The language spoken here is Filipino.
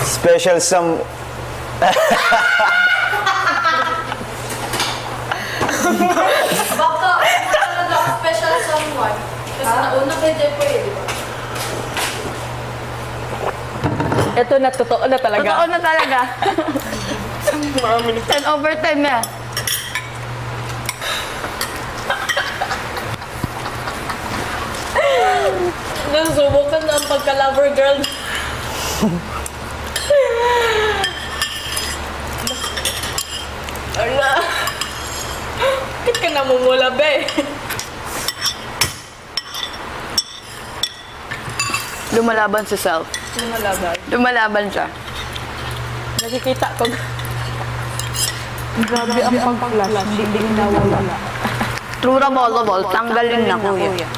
Special some... Baka, talaga special someone. Kasi nauna kay Jepoy, di ba? Ito na, totoo na talaga. Totoo na talaga. 10 over 10 na. Nasubukan na ang pagka-lover girl. Ala. Bakit ka namumula, be? Lumalaban si self. Lumalaban. Lumalaban siya. Nakikita ko. Grabe ang pag-flash, hindi nawawala. True Rabolable, tanggalin na kuya.